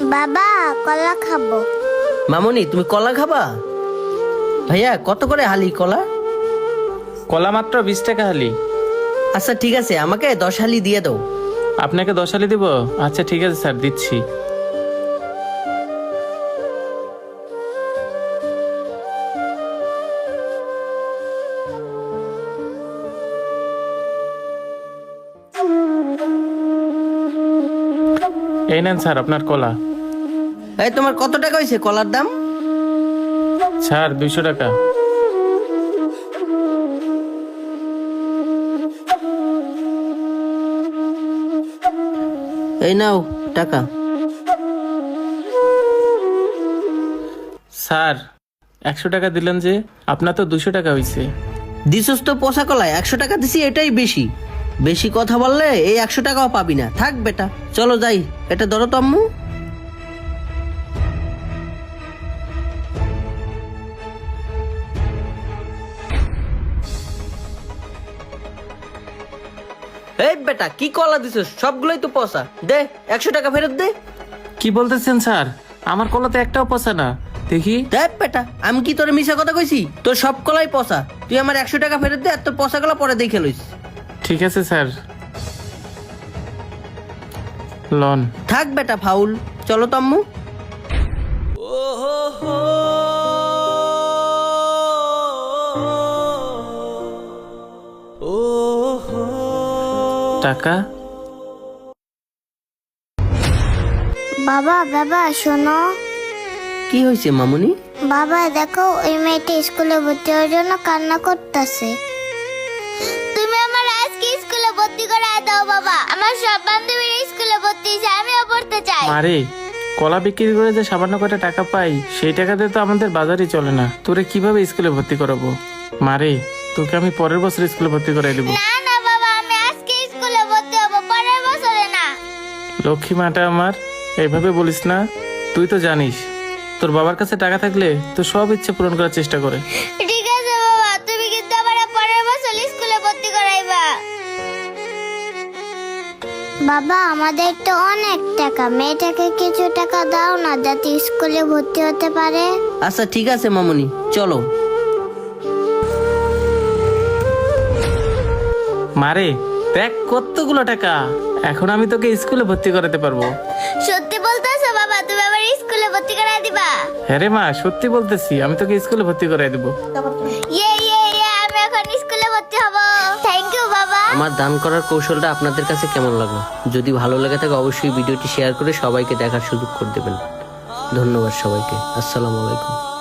বাবা কলা খাবো। মামুনি তুমি কলা খাবা? ভাইয়া কত করে হালি কলা? কলা মাত্র 20 টাকা হালি। আচ্ছা ঠিক আছে, আমাকে 10 হালি দিয়ে দাও। আপনাকে 10 হালি দিব? আচ্ছা ঠিক আছে স্যার, দিচ্ছি। এই নেন স্যার আপনার কলা। এই তোমার কত টাকা হয়েছে কলার দাম? স্যার 200 টাকা। এই নাও টাকা। স্যার 100 টাকা দিলেন যে, আপনার তো 200 টাকা হয়েছে। দিছস তো পচা কলায় 100 টাকা দিছি, এটাই বেশি। বেশি কথা বললে এই 100 টাকাও পাবি না। থাক বেটা, চলো যাই। এটা ধরো তো আম্মু। এই বেটা কি কলা দিছস? সবগুলোই তো পচা। দে 100 টাকা ফেরত দে। কি বলতেছেন স্যার? আমার কলা তো একটাও পচা না। দেখি। দেখ বেটা, আমি কি তোর মিশা কথা কইছি? তোর সব কলাই পচা। তুই আমার 100 টাকা ফেরত দে, আর তোর পচা কলা পরে দেখে লইস। ঠিক আছে স্যার, লন। থাক বেটা ফাউল, চলো তো আম্মু। টাকা। বাবা বাবা শোনো। কি হয়েছে মামুনি? বাবা দেখো ওই মেয়েটা স্কুলে ভর্তি হওয়ার জন্য কান্না করতেছে। তুমি আমার আজকে স্কুলে ভর্তি করায় দাও বাবা। আমার সব বান্ধবীরা স্কুলে ভর্তি হয়েছে, আমিও পড়তে চাই। মারে, কলা বিক্রি করে যে সামান্য কয়টা টাকা পাই, সেই টাকাতে তো আমাদের বাজারই চলে না। তোরে কিভাবে স্কুলে ভর্তি করাবো? মারে, তোকে আমি পরের বছর স্কুলে ভর্তি করাই দেবো। না না বাবা, আমি আজকে স্কুলে ভর্তি হব, পরের বছরে না। লক্ষ্মী মাটা আমার, এইভাবে বলিস না। তুই তো জানিস তোর বাবার কাছে টাকা থাকলে তো সব ইচ্ছে পূরণ করার চেষ্টা করে। ঠিক আছে বাবা, তুমি কিন্তু আমার পরের বছর স্কুলে ভর্তি করাইবা। বাবা আমাদের তো অনেক টাকা, মেয়েটাকে কিছু টাকা দাও না যাতে স্কুলে ভর্তি হতে পারে। আচ্ছা ঠিক আছে মামুনি, চলো। মারে দেখ কতগুলো টাকা, এখন আমি তোকে স্কুলে ভর্তি করাতে পারবো। সত্যি বলতেছো বাবা, তুমি আমার স্কুলে ভর্তি করাই দিবা? হ্যাঁ রে মা, সত্যি বলতেছি, আমি তোকে স্কুলে ভর্তি করাই দেবো। ইয়ে আমি এখন স্কুলে ভর্তি হব। থ্যাংক ইউ বাবা। আমার দান করার কৌশলটা আপনাদের কাছে কেমন লাগলো? যদি ভালো লাগে থাকে অবশ্যই ভিডিওটি শেয়ার করে সবাইকে দেখার সুযোগ করে দেবেন। ধন্যবাদ সবাইকে। আসসালামু আলাইকুম।